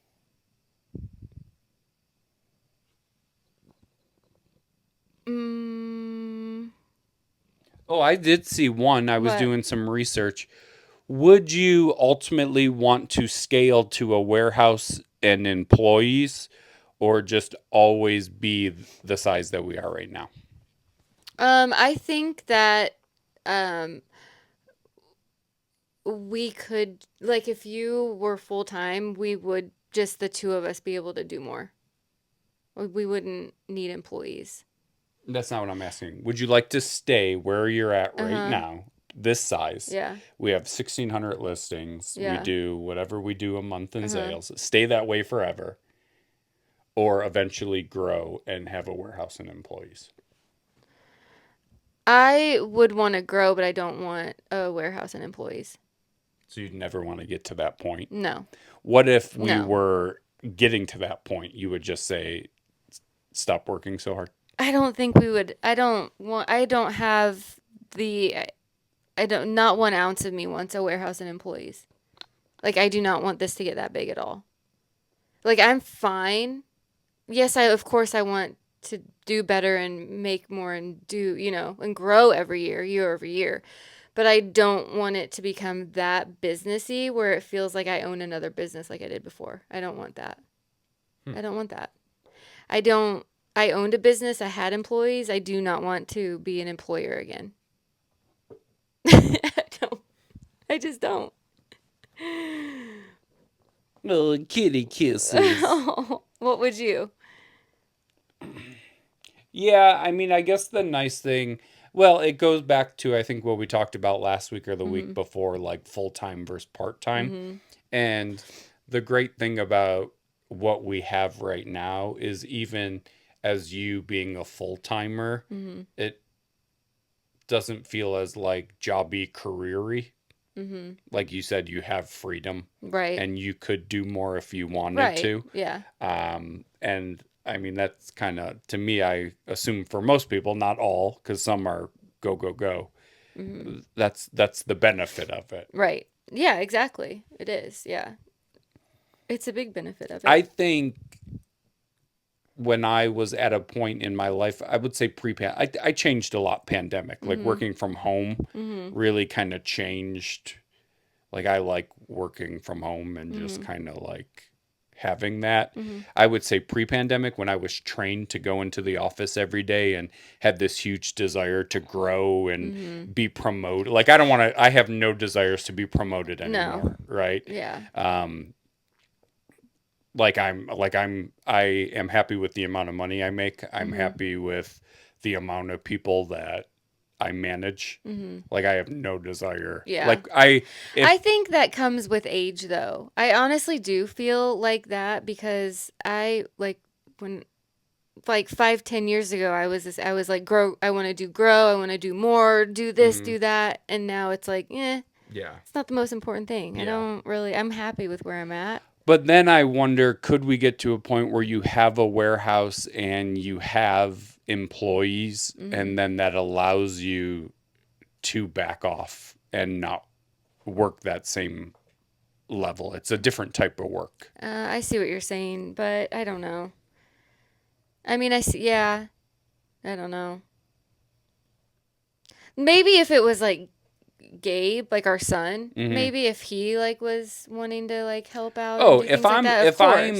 Mm, Oh, I did see one. I was what? doing some research. Would you ultimately want to scale to a warehouse and employees or just always be the size that we are right now? I think that um we could like if you were full time, we would just the two of us be able to do more. We wouldn't need employees. That's not what I'm asking. Would you like to stay where you're at right Uh-huh. now, this size? Yeah. We have 1,600 listings. We Yeah. do whatever we do a month in Uh-huh. sales. Stay that way forever, or eventually grow and have a warehouse and employees. I would want to grow, but I don't want a warehouse and employees. So you'd never want to get to that point. No. What if we No. were getting to that point? You would just say, stop working so hard? I don't think we would. I don't have the. I don't. Not 1 ounce of me wants a warehouse and employees. Like, I do not want this to get that big at all. Like, I'm fine. Yes, of course I want to do better and make more and do, and grow every year over year. But I don't want it to become that businessy where it feels like I own another business like I did before. I don't want that. I don't want that. I owned a business. I had employees. I do not want to be an employer again. I just don't. Oh, kitty kisses. What would you? Yeah, I mean, I guess the nice thing, well, it goes back to, I think, what we talked about last week or the week before, like full-time versus part-time. And the great thing about what we have right now is, even as you being a full-timer, it doesn't feel as like jobby, career-y. Like you said, you have freedom. Right. And you could do more if you wanted to. Yeah. And I mean, that's kind of, to me, I assume for most people, not all, because some are go, go, go. That's the benefit of it. Right. Yeah, exactly. It is. Yeah. It's a big benefit of it. I think when I was at a point in my life, I would say I changed a lot pandemic. Like working from home really kind of changed. Like, I like working from home and just kind of like having that. I would say pre-pandemic, when I was trained to go into the office every day and had this huge desire to grow and be promoted. Like, I have no desires to be promoted anymore. No. Right. Yeah. I am happy with the amount of money I make. I'm happy with the amount of people that I manage. Like, I have no desire. Yeah. Like, I think that comes with age, though. I honestly do feel like that, because I, like, when, like, 5-10 years ago, I was like, I want to grow, I want to do more, do this, do that. And now it's like, yeah, it's not the most important thing. Yeah. I'm happy with where I'm at. But then I wonder, could we get to a point where you have a warehouse and you have employees, and then that allows you to back off and not work that same level? It's a different type of work. I see what you're saying, but I don't know. I mean, I don't know. Maybe if it was like Gabe, like our son, maybe if he like was wanting to like help out. Oh, if I'm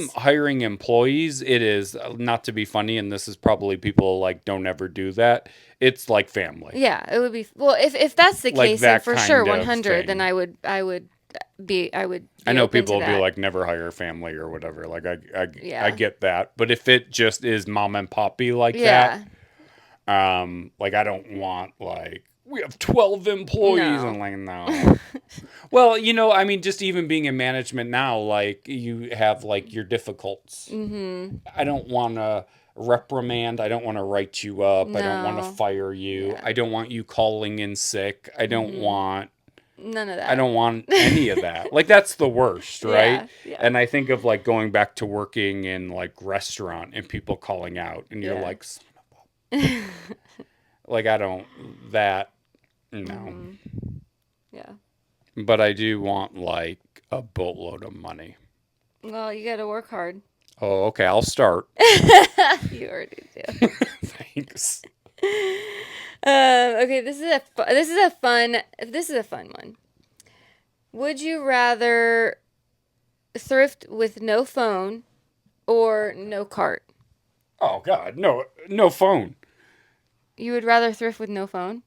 hiring employees, it is, not to be funny, and this is probably, people like don't ever do that. It's like family. Yeah, it would be. Well, if that's the case, then for sure 100. Then I would. I know people will be like, never hire family or whatever. Like, I get that, but if it just is mom and poppy like that, like, I don't want like, we have 12 employees. No. I'm like, no. Well, I mean, just even being in management now, like, you have like your difficulties. I don't want to reprimand. I don't want to write you up. No. I don't want to fire you. Yeah. I don't want you calling in sick. I don't want none of that. I don't want any of that. Like, that's the worst, right? Yeah. And I think of like going back to working in like restaurant and people calling out, and you're like, son of a... like, I don't, that, no. Yeah. But I do want like a boatload of money. Well, you got to work hard. Oh, okay. I'll start. You already do. Thanks. Okay, this is a fun one. Would you rather thrift with no phone or no cart? Oh God, no phone. You would rather thrift with no phone?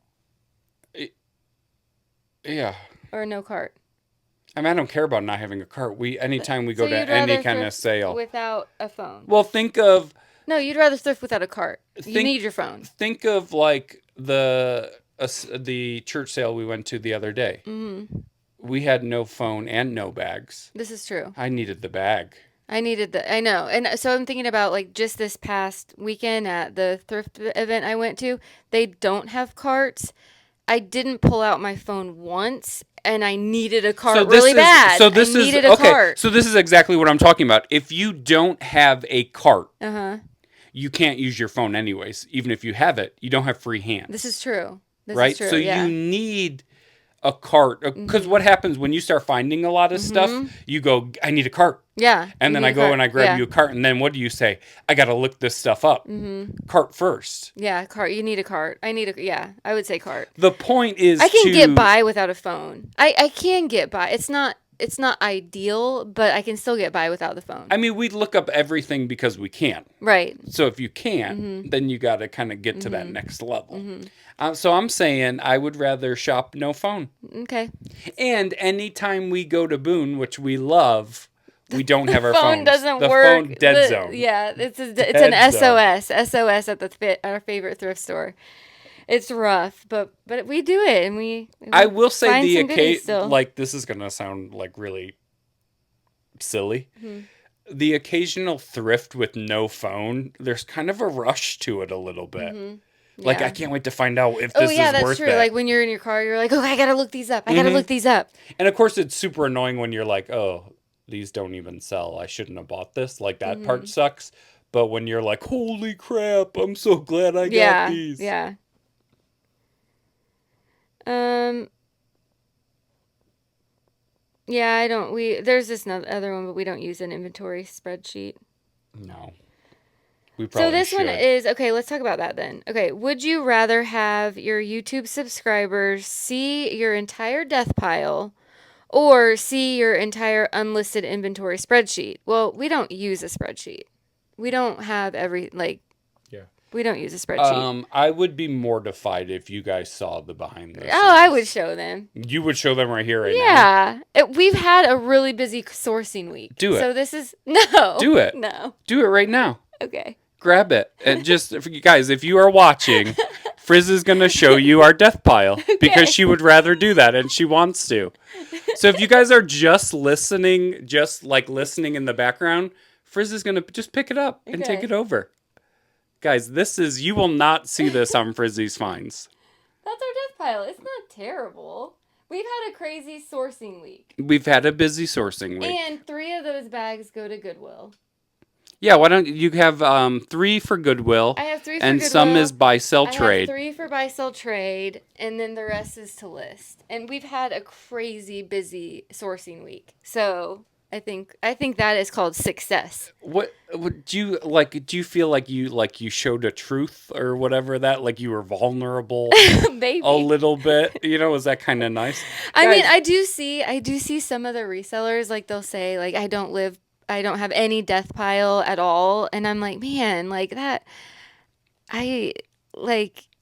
Yeah. Or no cart? I mean, I don't care about not having a cart. Anytime we go to any kind of sale. Without a phone? Well, think of... No, you'd rather thrift without a cart. You need your phone. Think of like the church sale we went to the other day. We had no phone and no bags. This is true. I needed the bag. I know. And so I'm thinking about like just this past weekend at the thrift event I went to, they don't have carts. I didn't pull out my phone once, and I needed a cart really bad. So this cart. So this is exactly what I'm talking about. If you don't have a cart, you can't use your phone anyways. Even if you have it, you don't have free hands. This is true. Right? So you need a cart. Because what happens when you start finding a lot of stuff, you go, I need a cart. Yeah. And then I go and I grab you a cart. And then what do you say? I got to look this stuff up. Cart first. Yeah, cart. You need a cart. I would say cart. The point is I can get by without a phone. I can get by. It's not ideal, but I can still get by without the phone. I mean, we look up everything because we can. Right. So if you can't, then you got to kind of get to that next level. So I'm saying I would rather shop no phone. Okay. And anytime we go to Boone, which we love, we don't have our phone phones. Doesn't the work. Phone dead zone. Yeah, it's an SOS at our favorite thrift store. It's rough, but we do it, and we I will say the occasion, like, this is gonna sound like really silly. The occasional thrift with no phone, there's kind of a rush to it a little bit. Like, I can't wait to find out if this is worth it. Oh, yeah, that's true. Like, when you're in your car, you're like, I gotta look these up. I gotta look these up. And, of course, it's super annoying when you're like, oh, these don't even sell. I shouldn't have bought this. Like, that part sucks. But when you're like, holy crap, I'm so glad I got these. Yeah. Yeah, there's this other one, but we don't use an inventory spreadsheet. No. We probably So this should. one is, okay, let's talk about that then. Okay, would you rather have your YouTube subscribers see your entire death pile or see your entire unlisted inventory spreadsheet? Well, we don't use a spreadsheet. We don't have we don't use a spreadsheet. I would be mortified if you guys saw the behind the scenes. Oh, I would show them. You would show them right here, right now? Yeah. We've had a really busy sourcing week. Do it. So this is... No. Do it. No. Do it right now. Okay. Grab it. And just, guys, if you are watching, Frizz is going to show you our death pile because she would rather do that and she wants to. So if you guys are just listening in the background, Frizz is going to just pick it up and take it over. Guys, you will not see this on Frizzy's Finds. That's our death pile. It's not terrible. We've had a crazy sourcing week. We've had a busy sourcing week. And 3 of those bags go to Goodwill. Yeah, why don't you have 3 for Goodwill? I have 3 for Goodwill. And some is buy, sell, trade. I have 3 for buy, sell, trade, and then the rest is to list. And we've had a crazy busy sourcing week. So... I think that is called success. What do you like? Do you feel like you showed a truth or whatever that like you were vulnerable Maybe. a little bit? You know, is that kind of nice? I mean, I do see some of the resellers like they'll say like I don't have any death pile at all, and I'm like, man, like that. I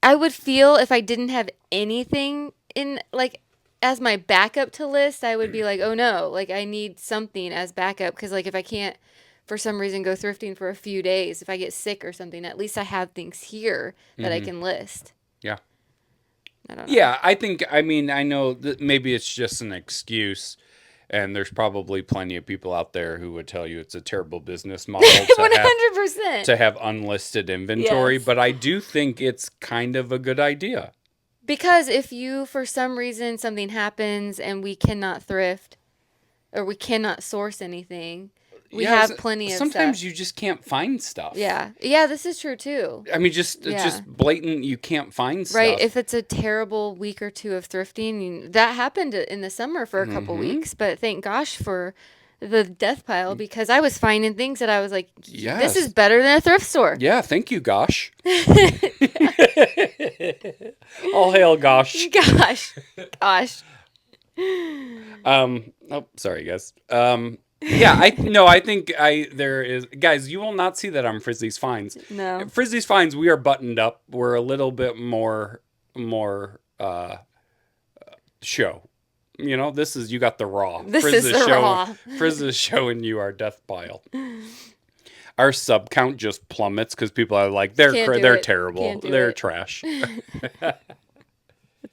would feel if I didn't have anything in like. As my backup to list, I would be like, oh no, like I need something as backup because like if I can't for some reason go thrifting for a few days, if I get sick or something, at least I have things here that I can list. Yeah. I don't know. Yeah, I know that maybe it's just an excuse, and there's probably plenty of people out there who would tell you it's a terrible business model 100% to have unlisted inventory, yes. But I do think it's kind of a good idea. Because if you, for some reason, something happens and we cannot thrift or we cannot source anything, we have plenty of sometimes stuff. You just can't find stuff. Yeah. Yeah, this is true, too. I mean, just blatant, you can't find stuff. Right. If it's a terrible week or 2 of thrifting, that happened in the summer for a couple weeks. But thank gosh for the death pile because I was finding things that I was like, this is better than a thrift store. Yeah, thank you, gosh. All hail, gosh. Gosh. Oh, sorry, guys. Yeah, I think there is, guys, you will not see that on Frizzy's Finds. No. Frizzy's Finds, we are buttoned up. We're a little bit more show. You know, you got the raw. Raw. Frizz is showing you our death pile. Our sub count just plummets because people are like, they're terrible. They're trash. It's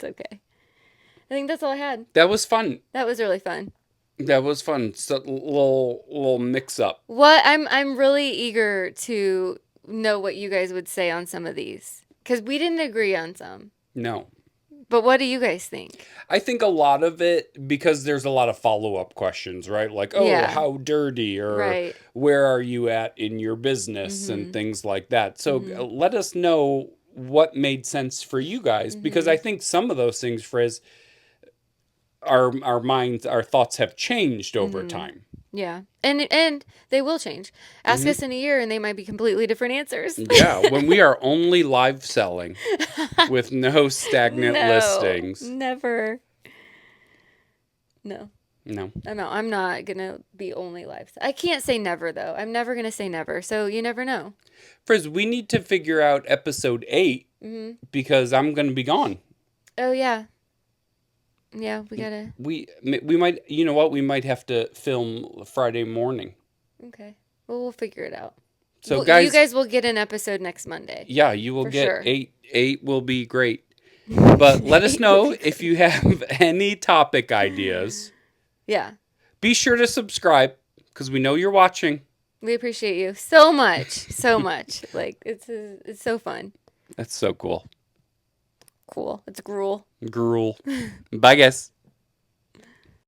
okay. I think that's all I had. That was fun. That was really fun. That was fun. So, little mix up. What I'm really eager to know what you guys would say on some of these because we didn't agree on some. No. But what do you guys think? I think a lot of it, because there's a lot of follow-up questions, right? Like, oh, Yeah. how dirty, or Right. where are you at in your business, and things like that. So let us know what made sense for you guys, because I think some of those things, Frizz, our minds, our thoughts have changed over time. Yeah. And they will change. Ask us in a year and they might be completely different answers. Yeah, when we are only live selling with no stagnant listings. Never. No. No. I'm not going to be only live. I can't say never though. I'm never going to say never. So you never know. Frizz, we need to figure out episode 8 because I'm going to be gone. Oh yeah. Yeah, we gotta. We might, you know what? We might have to film Friday morning. Okay. Well, we'll figure it out. So, guys, you guys will get an episode next Monday. Yeah, you will get sure. 8. 8 will be great. But let us know if you have any topic ideas. Yeah. Be sure to subscribe because we know you're watching. We appreciate you so much, so much. Like it's so fun. That's so cool. Cool. It's gruel. Gruel. Bye, guys.